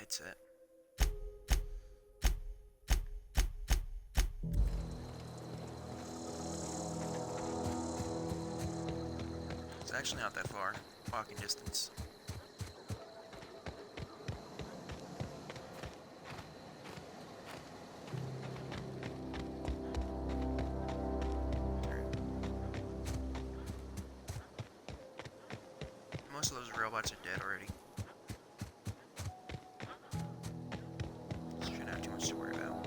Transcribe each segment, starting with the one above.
headset. It's actually not that far. Walking distance. Most of those robots are dead already. Shouldn't have too much to worry about.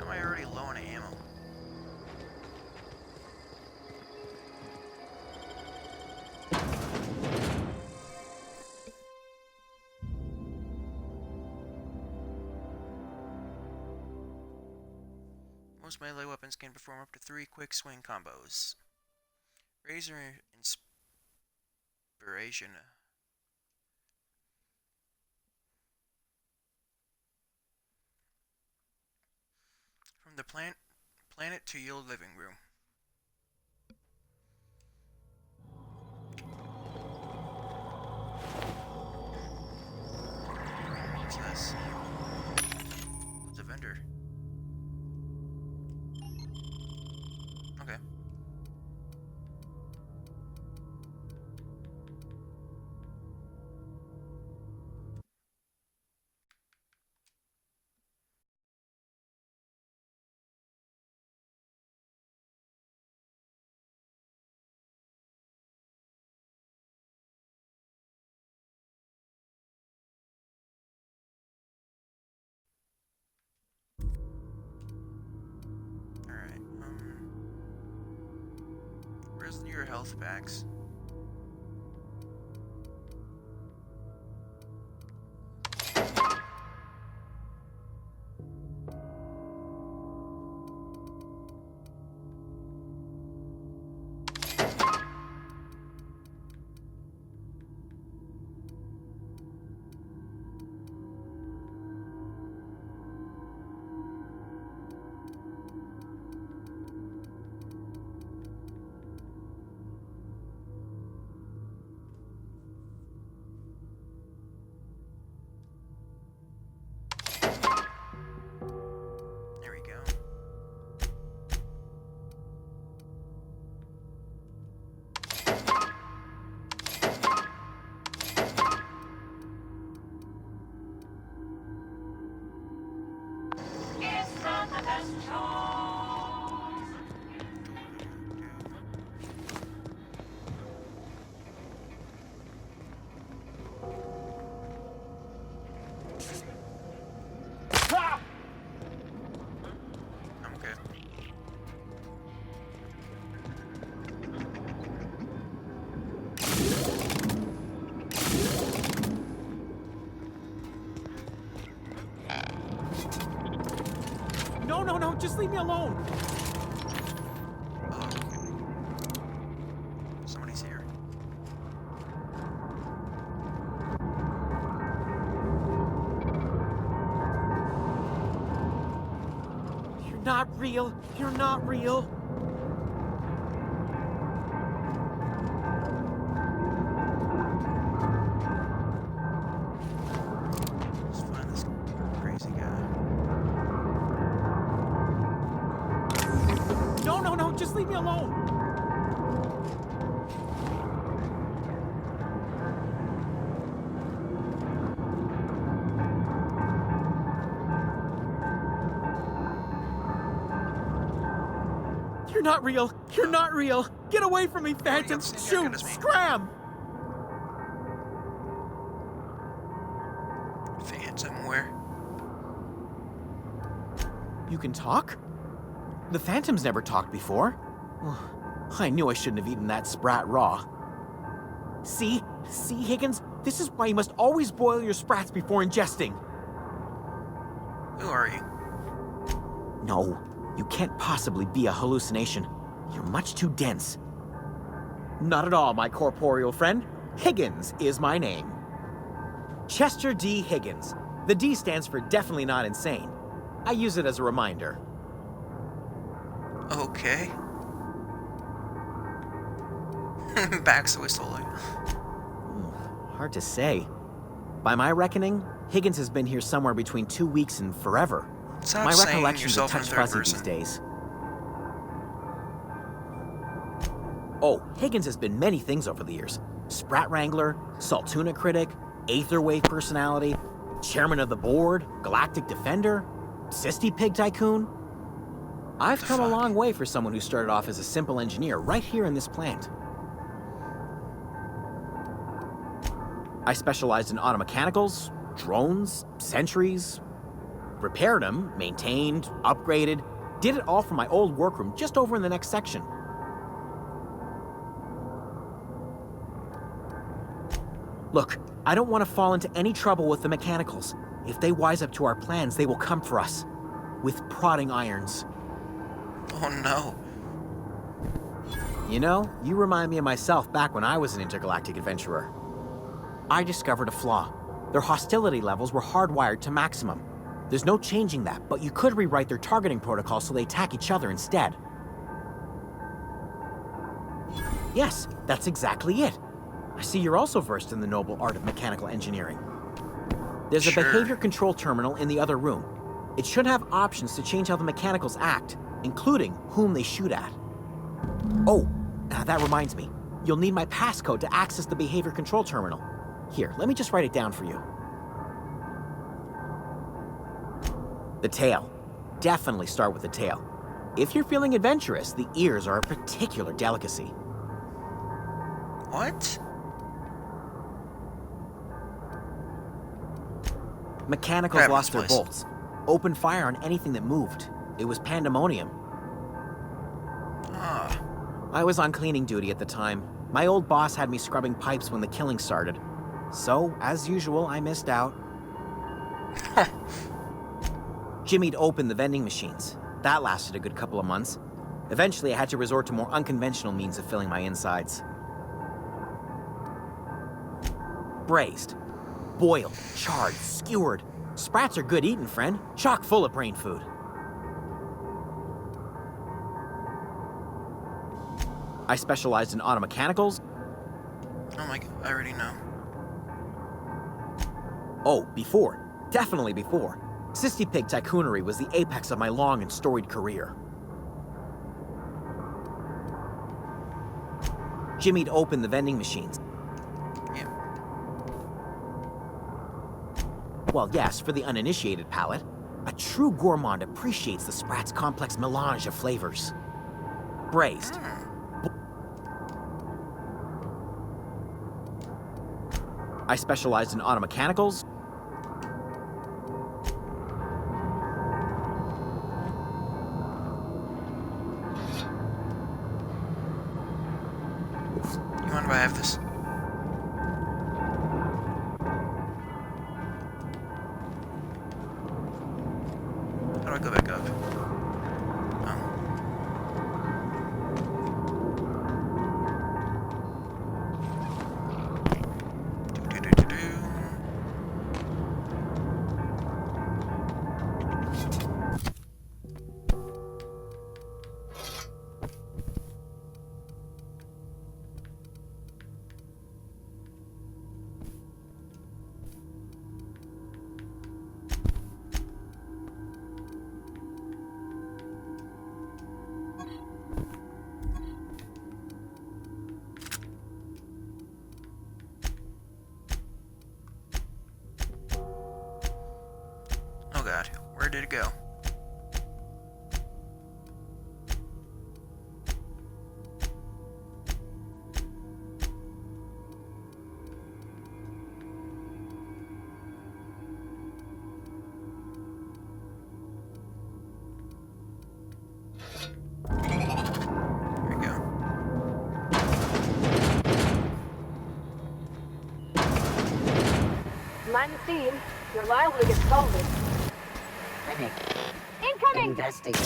Am I already low on ammo? Most melee weapons can perform up to 3 quick swing combos. Razor Inspiration. From the planet to your living room. What's this? It's a vendor. Okay. Alright, where's your health packs? There we go. It's from the best shows. I'm okay. No, no, no, just leave me alone. Oh. Somebody's here. You're not real. You're not real. Let's find this crazy guy. No, no, no, just leave me alone. You're not real. You're not real. Get away from me, Phantom. got the same Shoot. haircut as me. Scram. Phantom, where? You can talk? The Phantom's never talked before. I knew I shouldn't have eaten that sprat raw. See? See, Higgins? This is why you must always boil your sprats before ingesting. Who are you? No, you can't possibly be a hallucination. You're much too dense. Not at all, my corporeal friend. Higgins is my name. Chester D. Higgins. The D stands for definitely not insane. I use it as a reminder. Okay. Backs away slowly. Hard to say. By my reckoning, Higgins has been here somewhere between 2 weeks and forever. Stop My saying recollection's a yourself in touch third fuzzy person. these days. Oh, Higgins has been many things over the years. Sprat Wrangler, Saltuna critic, Aetherwave personality, chairman of the board, Galactic Defender, Cysty Pig Tycoon. I've come a long way for someone who started off as a simple engineer right here in this plant. I specialized in automechanicals, drones, sentries, repaired them, maintained, upgraded, did it all from my old workroom just over in the next section. Look, I don't want to fall into any trouble with the mechanicals. If they wise up to our plans, they will come for us. With prodding irons. Oh no. You know, you remind me of myself back when I was an intergalactic adventurer. I discovered a flaw. Their hostility levels were hardwired to maximum. There's no changing that, but you could rewrite their targeting protocol so they attack each other instead. Yes, that's exactly it. I see you're also versed in the noble art of mechanical engineering. There's a Sure. behavior control terminal in the other room. It should have options to change how the mechanicals act, including whom they shoot at. Oh, that reminds me. You'll need my passcode to access the behavior control terminal. Here, let me just write it down for you. The tail. Definitely start with the tail. If you're feeling adventurous, the ears are a particular delicacy. What? Mechanicals Heavens, lost their please. bolts. Opened fire on anything that moved. It was pandemonium. Ah. I was on cleaning duty at the time. My old boss had me scrubbing pipes when the killing started. So, as usual, I missed out. Jimmy'd opened the vending machines. That lasted a good couple of months. Eventually, I had to resort to more unconventional means of filling my insides. Braised. Boiled, charred, skewered. Sprats are good eating, friend. Chock full of brain food. I specialized in automechanicals. Oh my god, I already know. Oh, before. Definitely before. Cysty Pig Tycoonery was the apex of my long and storied career. Jimmy'd opened the vending machines. Yeah. Well, yes, for the uninitiated palate. A true gourmand appreciates the Sprat's complex melange of flavors. Braised. I specialized in automechanicals. You mind if I have this? How do I go back up? Oh. Do-do-do-do-do. Oh god, where did it go? There we go. Mind the theme. You're liable to get salted. Panic. Incoming! Investigate.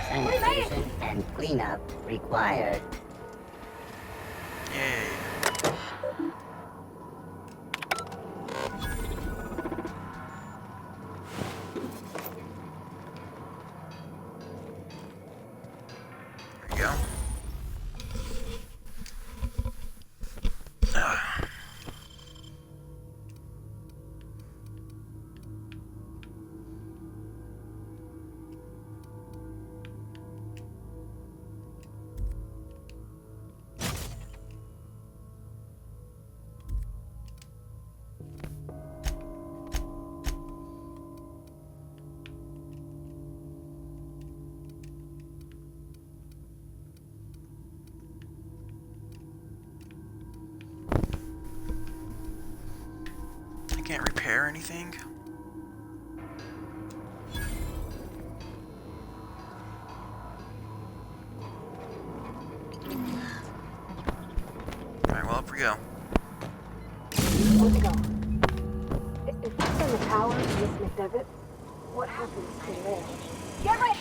Sanitation and cleanup required. Yay. There you go. I can't repair anything. Alright, well, up we go. Where's it going? If we send the power to Miss McDevitt, what happens to there? Get ready!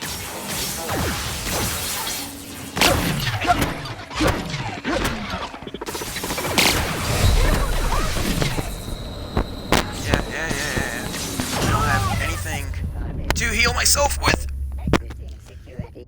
Yeah. I don't have anything to heal myself with. Exiting security.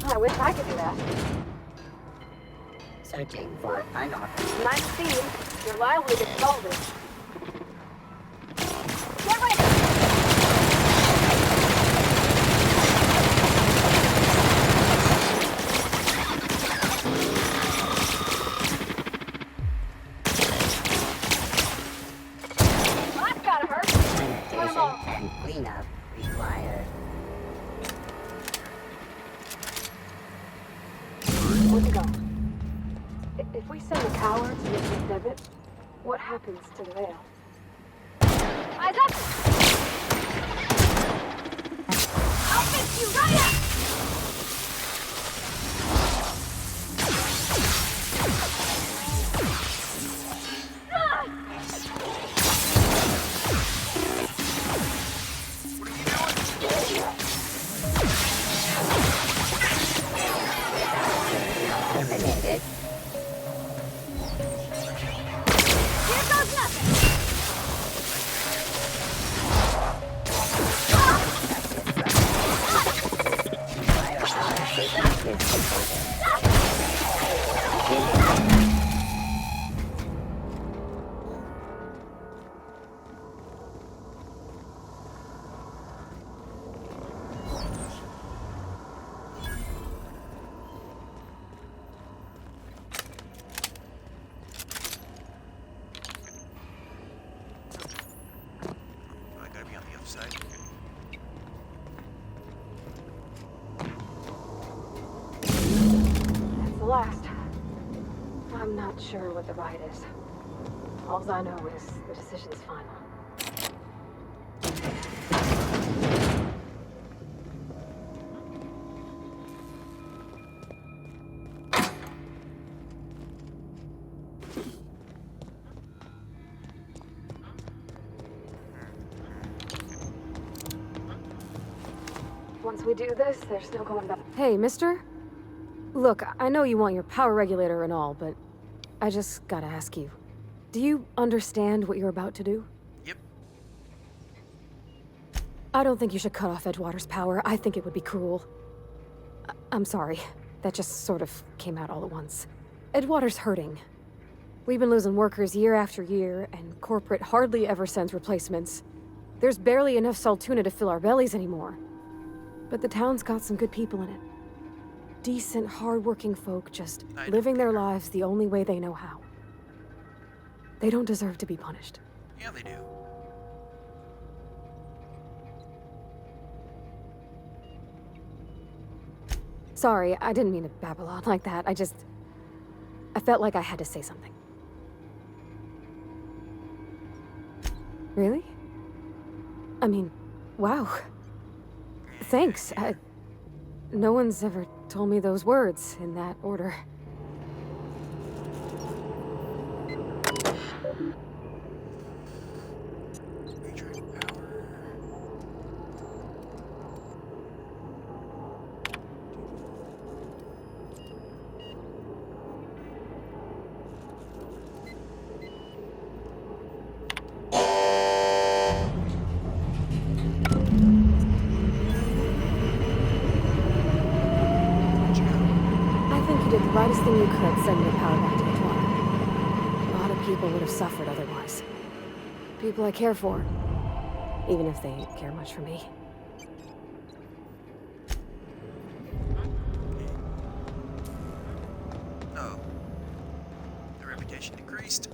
I wish I could do that. Searching for unauthorized. Nice scene. You're liable to get scolded. Get ready! Well, that's gotta hurt. Sanitation and cleanup required. Where's it going? If we send the power to Miss McDevitt, what happens to the veil? Eyes up! I'll fix you right up! Terminated. Here goes nothing! Firepower system is completed. I gotta be on the other side. That's the last. I'm not sure what the right is. All I know is the decision's final. once we do this, there's no going back. Hey, mister? Look, I know you want your power regulator and all, but I just gotta ask you. Do you understand what you're about to do? Yep. I don't think you should cut off Edgewater's power. I think it would be cruel. I'm sorry. That just sort of came out all at once. Edgewater's hurting. We've been losing workers year after year, and corporate hardly ever sends replacements. There's barely enough Saltuna to fill our bellies anymore. But the town's got some good people in it. Decent, hard-working folk just living their lives the only way they know how. They don't deserve to be punished. Yeah, they do. Sorry, I didn't mean to babble on like that. I felt like I had to say something. Really? I mean, wow. Thanks. No one's ever told me those words in that order. Recharge power. I think you did the rightest thing you could sending the power back to Edgewater. A lot of people would have suffered otherwise. People I care for. Even if they didn't care much for me. Oh. The reputation decreased.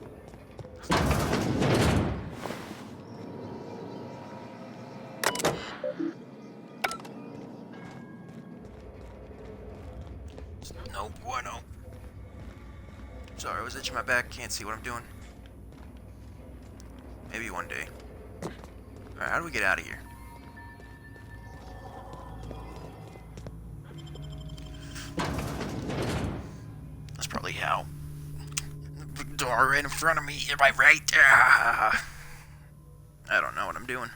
No bueno. Sorry, I was itching my back. Can't see what I'm doing. Maybe one day. Alright, how do we get out of here? That's probably how. The door right in front of me. Am I right? Ah. I don't know what I'm doing.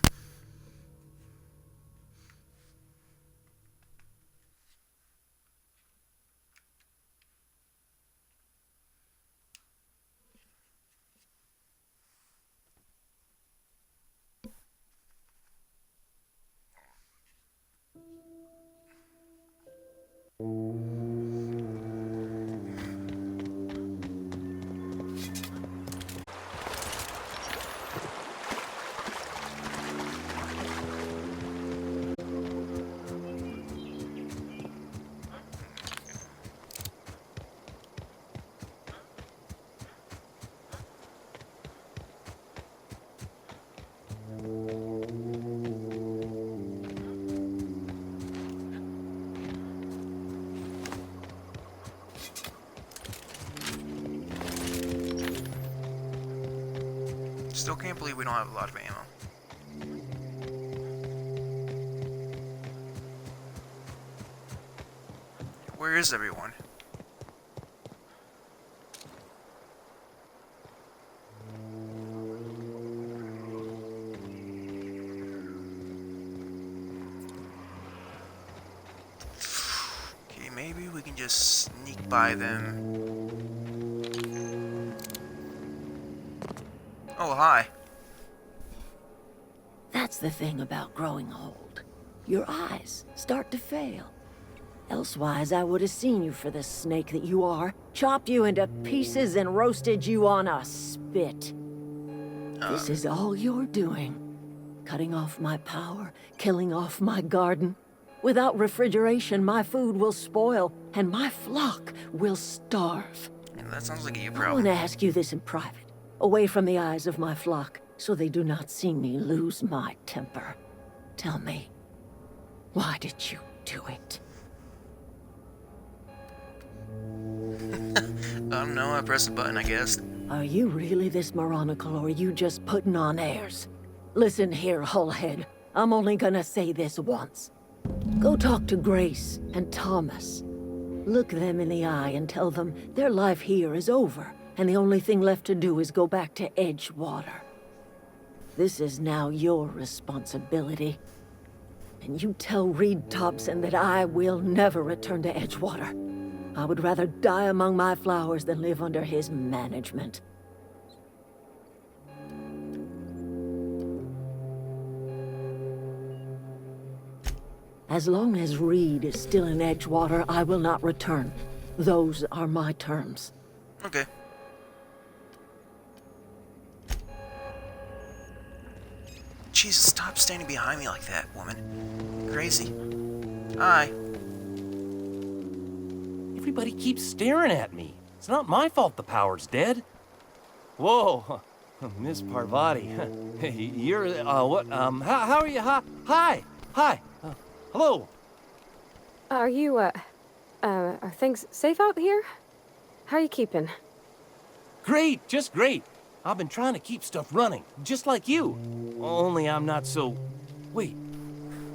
Still can't believe we don't have a lot of ammo. Where is everyone? Okay, maybe we can just sneak by them. Oh, hi. That's the thing about growing old. Your eyes start to fail. Elsewise, I would have seen you for the snake that you are, chopped you into pieces and roasted you on a spit. This is all you're doing. Cutting off my power, killing off my garden. Without refrigeration, my food will spoil, and my flock will starve. Yeah, that sounds like a you I want problem. to ask you this in private, away from the eyes of my flock, so they do not see me lose my temper. Tell me, why did you do it? No, I pressed the button, I guess. Are you really this moronical, or are you just putting on airs? Listen here, Hullhead. I'm only gonna say this once. Go talk to Grace and Thomas. Look them in the eye and tell them their life here is over, and the only thing left to do is go back to Edgewater. This is now your responsibility. And you tell Reed Thompson that I will never return to Edgewater. I would rather die among my flowers than live under his management. As long as Reed is still in Edgewater, I will not return. Those are my terms. Okay. Jesus, stop standing behind me like that, woman. Crazy. Hi. Everybody keeps staring at me. It's not my fault the power's dead. Whoa, Miss Parvati. You're, what, how are you? Hi. Hello. Are you, are things safe out here? How are you keeping? Great, just great. I've been trying to keep stuff running, just like you. Only I'm not so... Wait,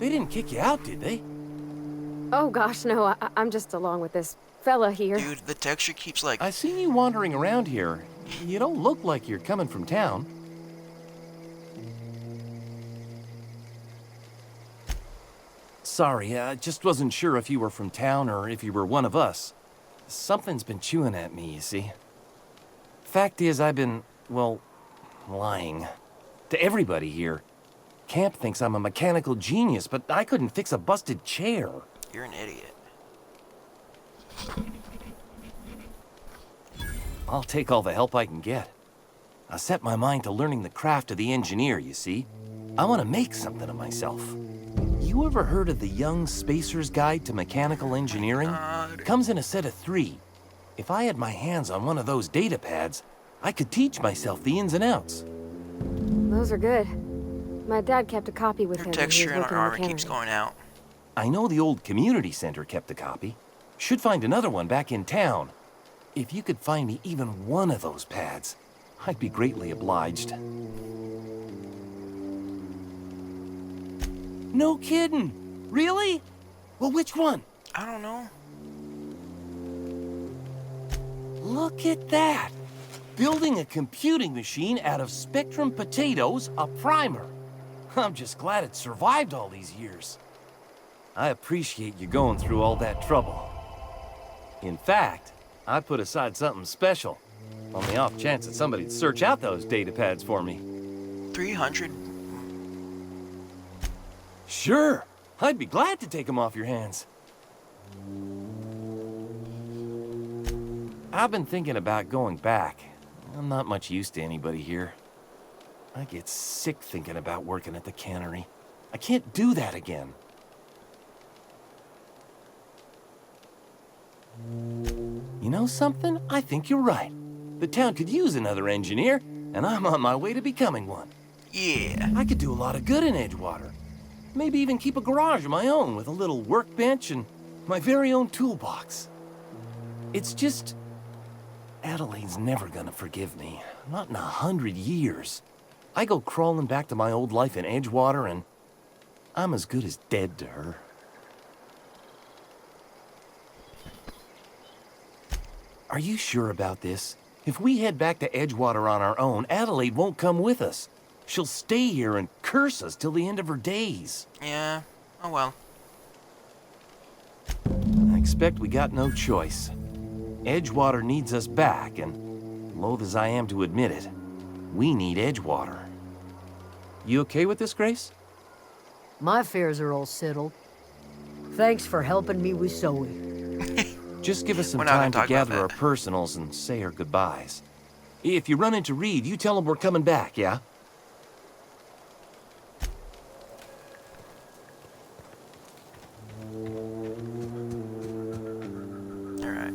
they didn't kick you out, did they? Oh gosh, no, I'm just along with this fella here. Dude, the texture keeps like... I seen you wandering around here. You don't look like you're coming from town. Sorry, I just wasn't sure if you were from town or if you were one of us. Something's been chewing at me, you see. Fact is, I've been, well, lying. To everybody here. Camp thinks I'm a mechanical genius, but I couldn't fix a busted chair. You're an idiot. I'll take all the help I can get. I set my mind to learning the craft of the engineer, you see. I want to make something of myself. You ever heard of the Young Spacer's Guide to Mechanical Engineering? Comes in a set of 3. If I had my hands on one of those data pads, I could teach myself the ins and outs. Those are good. My dad kept a copy with Your him when he texture was in our working in armor the keeps cannery. going out. I know the old community center kept a copy. Should find another one back in town. If you could find me even one of those pads, I'd be greatly obliged. No kidding! Really? Well, which one? I don't know. Look at that! Building a computing machine out of Spectrum potatoes, a primer. I'm just glad it survived all these years. I appreciate you going through all that trouble. In fact, I put aside something special, on the off chance that somebody'd search out those data pads for me. 300. Sure, I'd be glad to take them off your hands. I've been thinking about going back. I'm not much use to anybody here. I get sick thinking about working at the cannery. I can't do that again. You know something? I think you're right. The town could use another engineer, and I'm on my way to becoming one. Yeah. I could do a lot of good in Edgewater. Maybe even keep a garage of my own with a little workbench and my very own toolbox. It's just... Adelaide's never gonna forgive me. Not in 100 years. I go crawling back to my old life in Edgewater, and I'm as good as dead to her. Are you sure about this? If we head back to Edgewater on our own, Adelaide won't come with us. She'll stay here and curse us till the end of her days. Yeah. Oh well. I expect we got no choice. Edgewater needs us back, and loath as I am to admit it, we need Edgewater. You okay with this, Grace? My affairs are all settled. Thanks for helping me with sewing. Just give us some We're not gonna time to talk about gather our that. personals and say our goodbyes. If you run into Reed, you tell him we're coming back, yeah? Alright.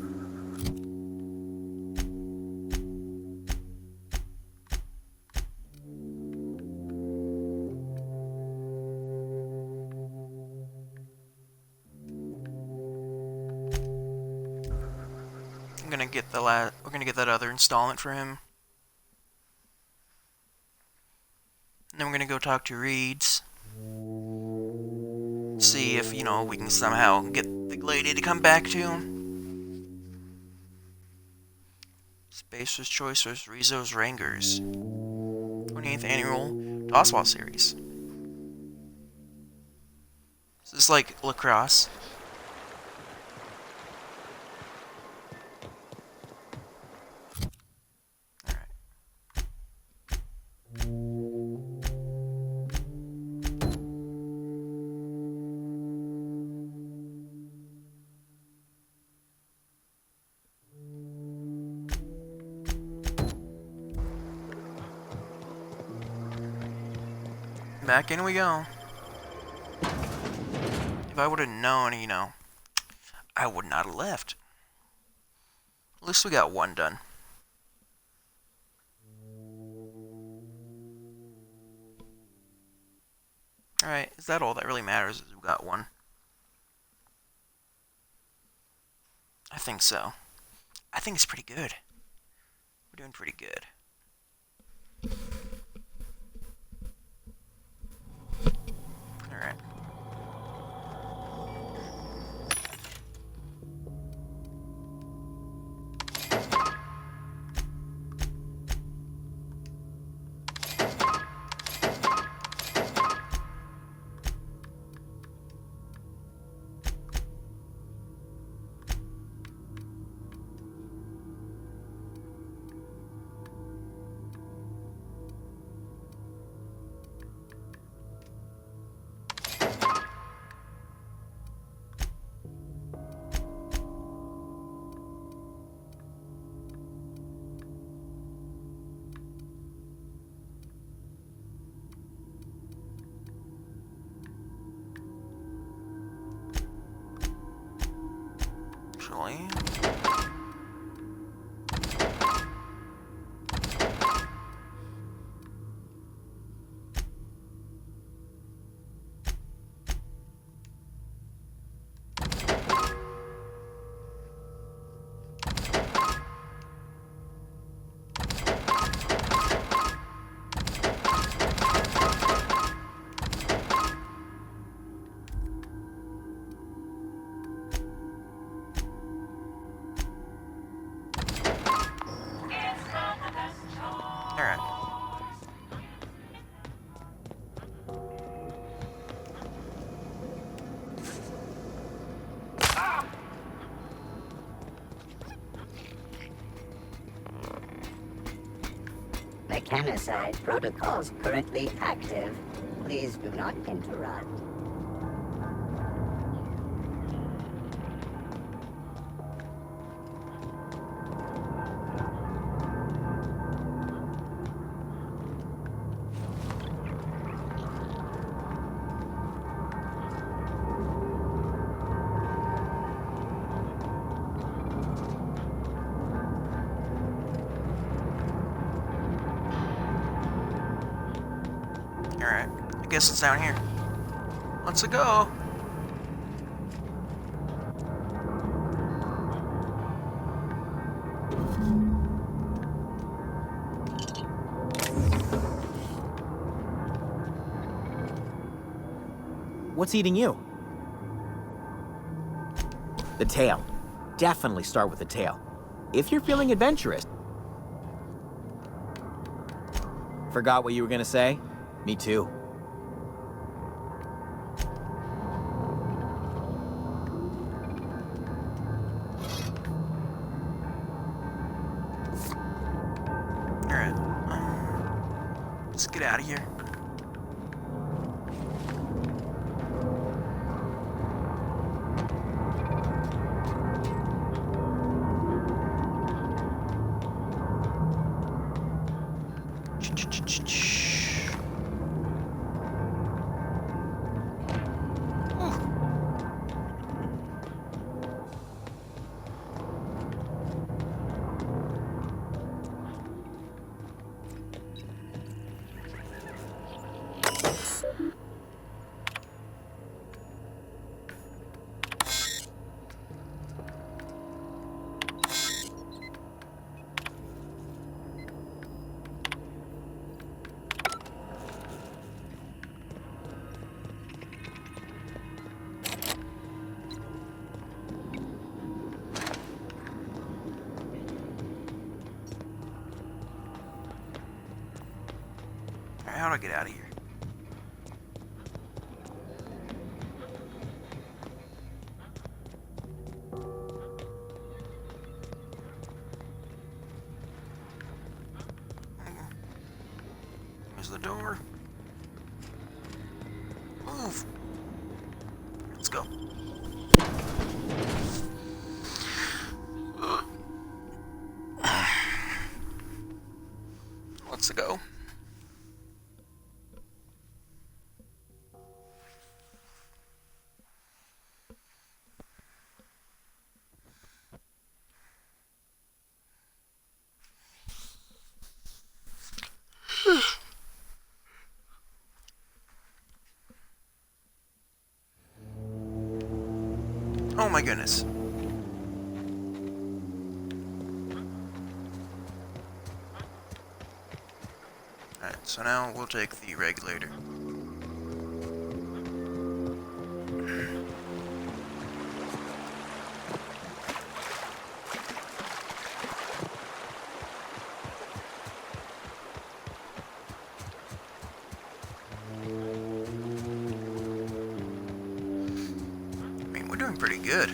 I'm gonna get the we're gonna get that other installment for him. And then we're gonna go talk to Reed's. See if, you know, we can somehow get the lady to come back to him. Spacer's Choice vs. Rizzo's Rangers. 28th Annual DOSWAL Series. It's like lacrosse. Alright. Back in we go. If I would have known, you know, I would not have left. At least we got one done. Alright, is that all that really matters? Is we got one? I think so. I think it's pretty good. We're doing pretty good. Alright. Actually, alright. Mechanicide protocols currently active. Please do not interrupt. Alright. I guess it's down here. Let's go. What's eating you? The tail. Definitely start with the tail. If you're feeling adventurous. Forgot what you were gonna say? Me too. Alright. Let's get out of here. Alright, how do I get out of here? Close the door. Move. Let's go. Let's go. Oh my goodness. Alright, so now we'll take the regulator. I mean, we're doing pretty good.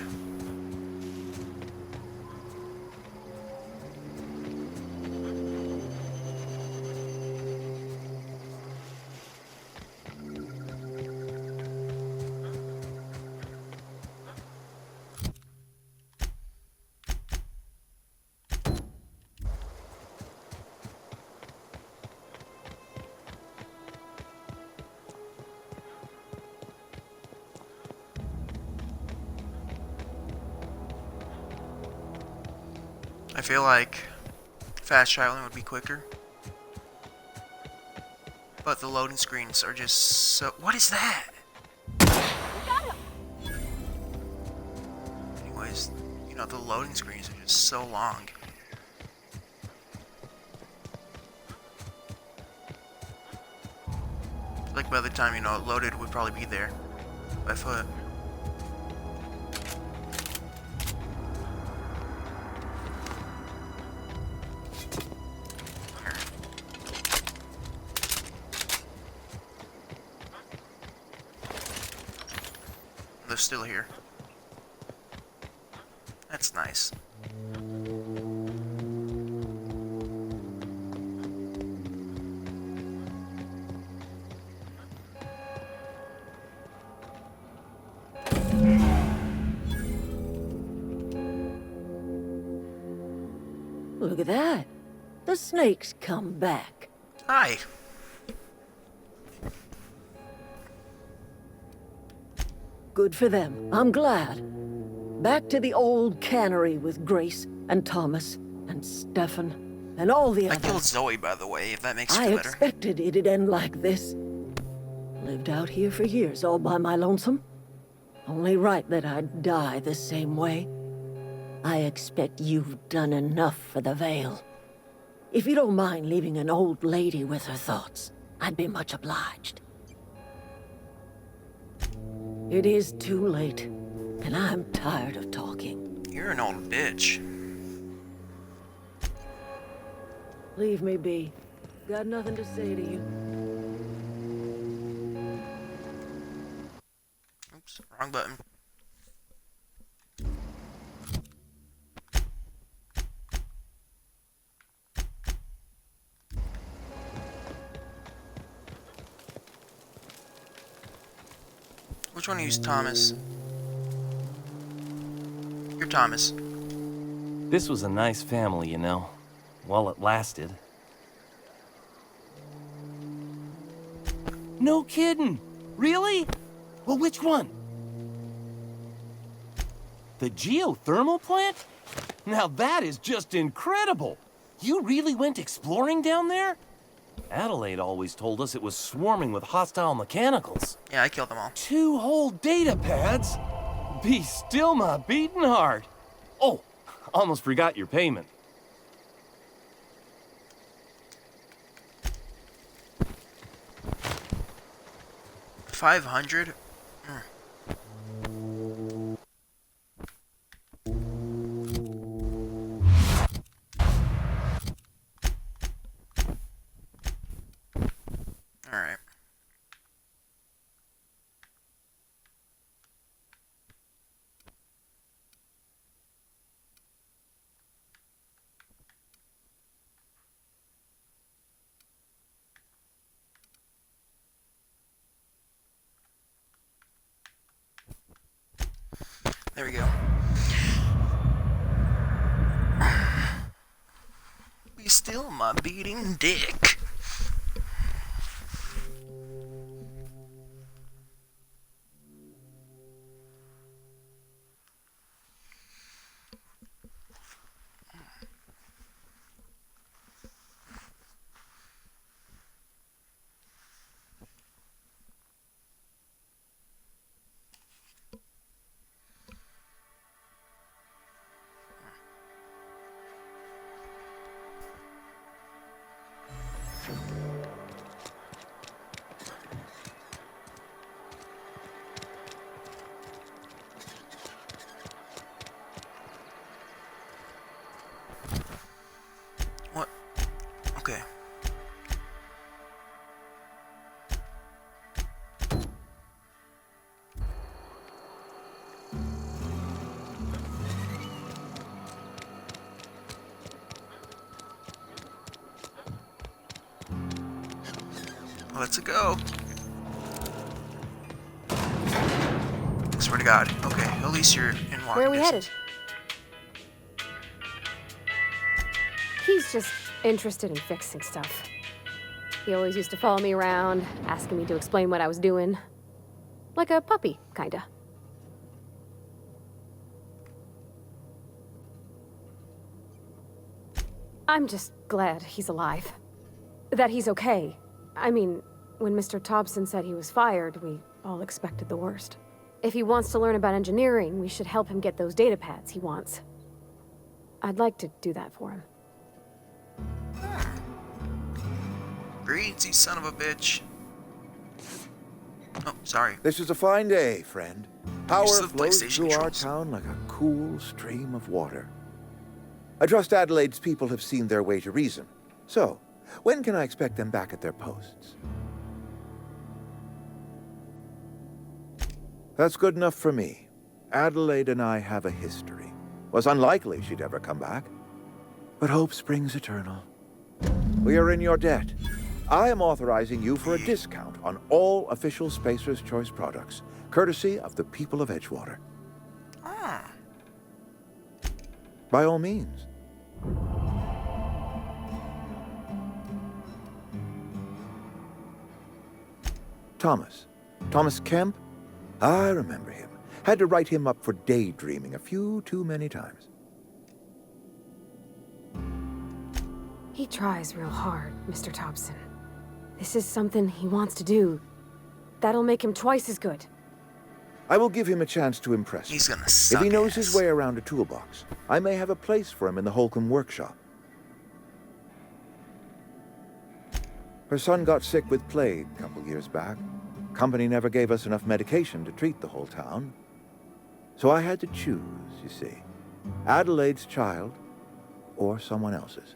I feel like fast traveling would be quicker, but the loading screens are just so... What is that? Anyways, you know, the loading screens are just so long. Like by the time, you know, it loaded, would probably be there by foot. They're still here. That's nice. Look at that. The snake's come back. Hi. Good for them. I'm glad. Back to the old cannery with Grace and Thomas and Stefan and all the I others. killed Zoe, by the way, if that makes you I feel better. expected it'd end like this. Lived out here for years all by my lonesome. Only right that I'd die the same way. I expect you've done enough for the Vale. If you don't mind leaving an old lady with her thoughts, I'd be much obliged. It is too late, and I'm tired of talking. You're an old bitch. Leave me be. Got nothing to say to you. Oops, wrong button. Which one of you's Thomas? You're Thomas. This was a nice family, you know. While it lasted. No kidding! Really? Well, which one? The geothermal plant? Now that is just incredible! You really went exploring down there? Adelaide always told us it was swarming with hostile mechanicals. Yeah, I killed them all. 2 whole data pads? Be still my beating heart. Oh, almost forgot your payment. $500? Alright. There we go. Be still, my beating dick. What? Okay. Let's go. Swear to God. Okay, at least you're in walking Where are we distance. headed? He's just interested in fixing stuff. He always used to follow me around, asking me to explain what I was doing. Like a puppy, kinda. I'm just glad he's alive. That he's okay. I mean, when Mr. Thompson said he was fired, we all expected the worst. If he wants to learn about engineering, we should help him get those data pads he wants. I'd like to do that for him. Greeds, you son of a bitch. Oh, sorry. This is a fine day, friend. Power Use the flows PlayStation through our controls. town like a cool stream of water. I trust Adelaide's people have seen their way to reason. So, when can I expect them back at their posts? That's good enough for me. Adelaide and I have a history. Was unlikely she'd ever come back. But hope springs eternal. We are in your debt. I am authorizing you for a discount on all official Spacer's Choice products, courtesy of the people of Edgewater. Ah. By all means. Thomas Kemp? I remember him. Had to write him up for daydreaming a few too many times. He tries real hard, Mr. Thompson. This is something he wants to do. That'll make him twice as good. I will give him a chance to impress me. He's gonna If suck he knows his ass. way around a toolbox, I may have a place for him in the Holcomb workshop. Her son got sick with plague a couple years back. Company never gave us enough medication to treat the whole town. So I had to choose, you see. Adelaide's child or someone else's.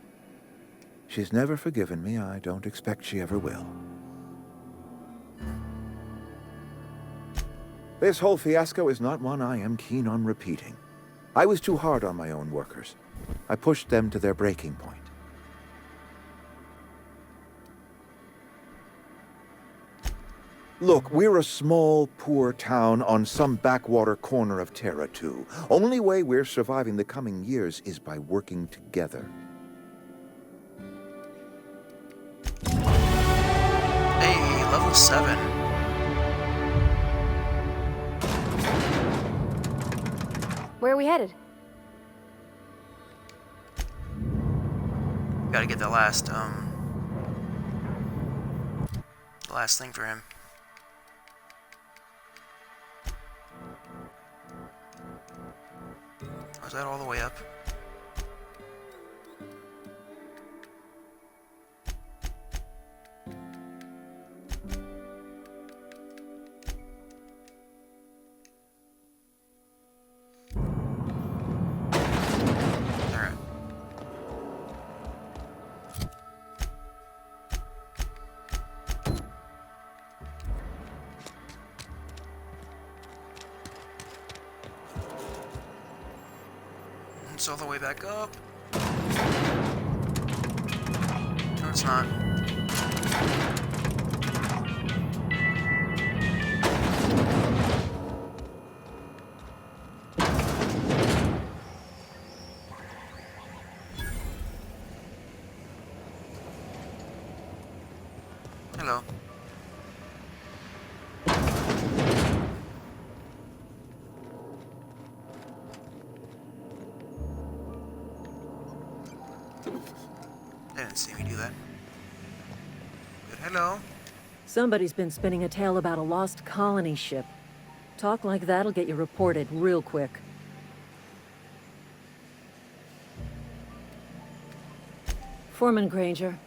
She's never forgiven me. I don't expect she ever will. This whole fiasco is not one I am keen on repeating. I was too hard on my own workers. I pushed them to their breaking point. Look, we're a small, poor town on some backwater corner of Terra 2. Only way we're surviving the coming years is by working together. Hey, level 7. Where are we headed? Gotta get the last thing for him. Was that all the way up? Alright. It's all the way back up. No, it's not. They didn't see me do that. Good, hello. Somebody's been spinning a tale about a lost colony ship. Talk like that'll get you reported real quick. Foreman Granger,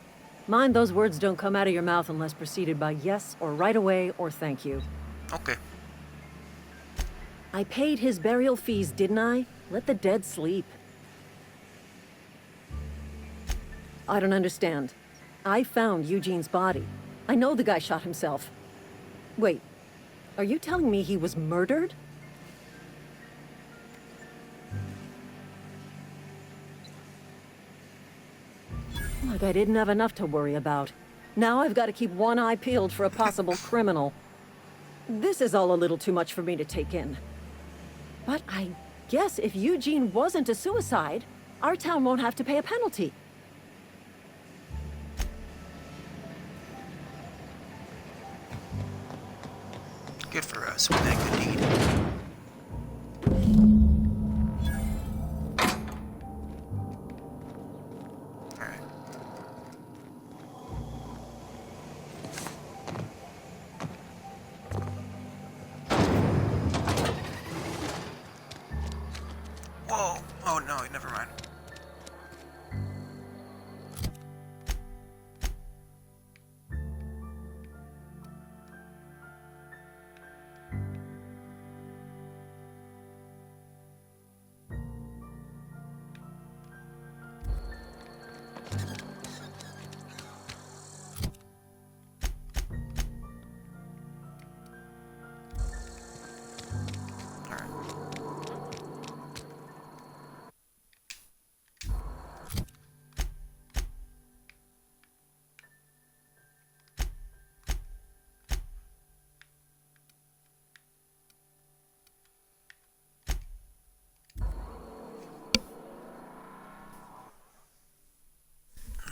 mind those words don't come out of your mouth unless preceded by yes or right away or thank you. Okay. I paid his burial fees, didn't I? Let the dead sleep. I don't understand. I found Eugene's body. I know the guy shot himself. Wait, are you telling me he was murdered? Like I didn't have enough to worry about. Now I've got to keep one eye peeled for a possible criminal. This is all a little too much for me to take in. But I guess if Eugene wasn't a suicide, our town won't have to pay a penalty. Good for us. We did a good deed. Alright. Whoa! Oh no, never mind.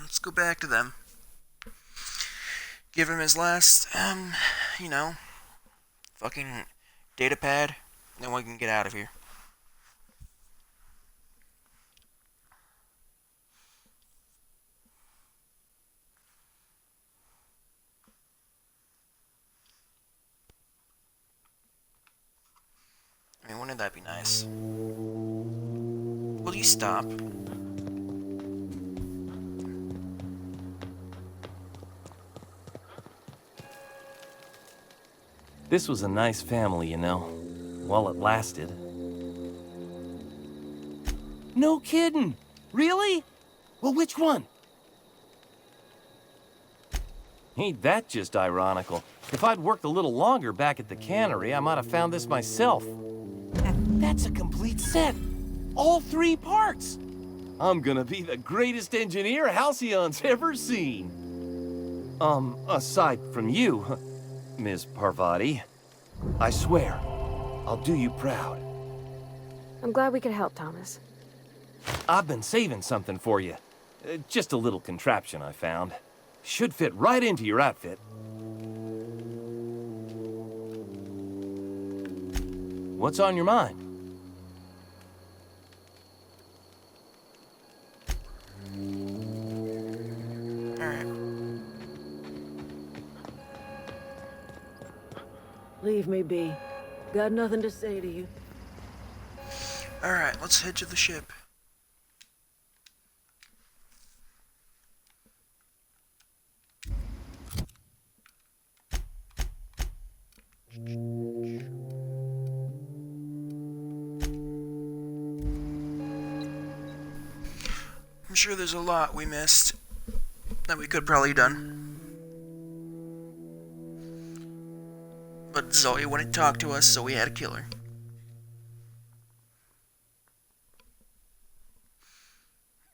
Let's go back to them. Give him his last, you know, fucking data pad, and then we can get out of here. I mean, wouldn't that be nice? Will you stop? This was a nice family, you know, while it lasted. No kidding! Really? Well, which one? Ain't that just ironical? If I'd worked a little longer back at the cannery, I might have found this myself. That's a complete set! All 3 parts! I'm gonna be the greatest engineer Halcyon's ever seen. Aside from you, Ms. Parvati, I swear, I'll do you proud. I'm glad we could help, Thomas. I've been saving something for you. Just a little contraption I found. Should fit right into your outfit. What's on your mind? Alright. Leave me be. Got nothing to say to you. Alright, let's head to the ship. I'm sure there's a lot we missed that we could probably done. But Zoe wouldn't talk to us, so we had to kill her.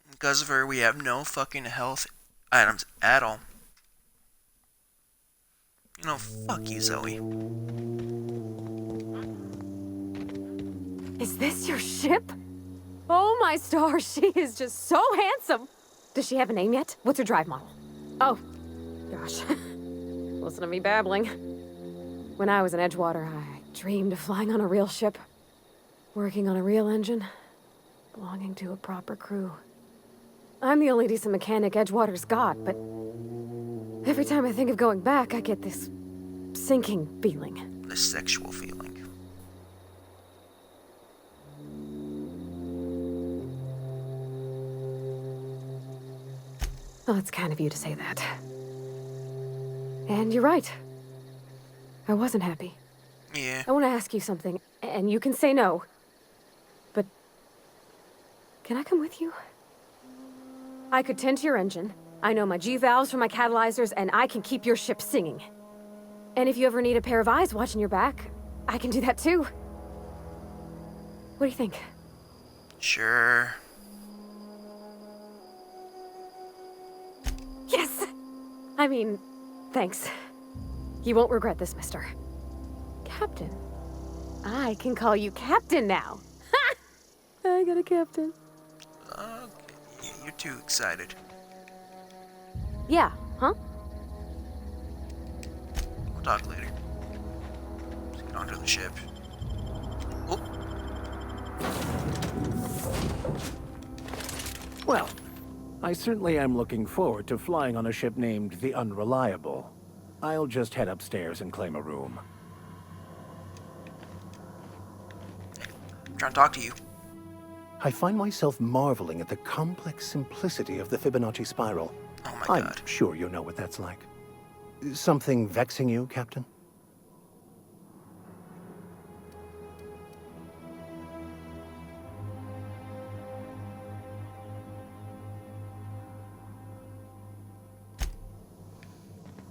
Because of her, we have no fucking health items at all. You know, fuck you, Zoe. Is this your ship? Oh my stars, she is just so handsome. Does she have a name yet? What's her drive model? Oh, gosh. Listen to me babbling. When I was in Edgewater, I dreamed of flying on a real ship, working on a real engine, belonging to a proper crew. I'm the only decent mechanic Edgewater's got, but every time I think of going back, I get this sinking feeling. The sexual feeling. Well, it's kind of you to say that. And you're right. I wasn't happy. Yeah. I want to ask you something, and you can say no. But can I come with you? I could tend to your engine. I know my G-valves from my catalyzers, and I can keep your ship singing. And if you ever need a pair of eyes watching your back, I can do that too. What do you think? Sure. Yes! I mean, thanks. You won't regret this, mister. Captain. I can call you Captain now. Ha! I got a captain. Okay, you're too excited. Yeah, huh? We'll talk later. Let's get onto the ship. Oh, Well, I certainly am looking forward to flying on a ship named the Unreliable. I'll just head upstairs and claim a room. I'm trying to talk to you. I find myself marveling at the complex simplicity of the Fibonacci spiral. Oh my I'm god. sure you know what that's like. Something vexing you, Captain?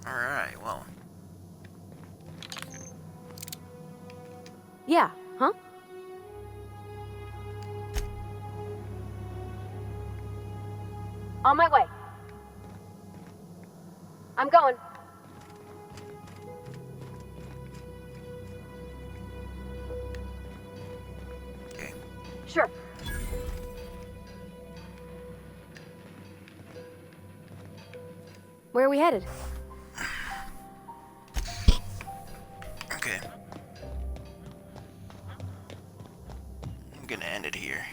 Alright, well. Yeah, huh? On my way. I'm going. Okay. Sure. Where are we headed? Okay. I'm gonna end it here.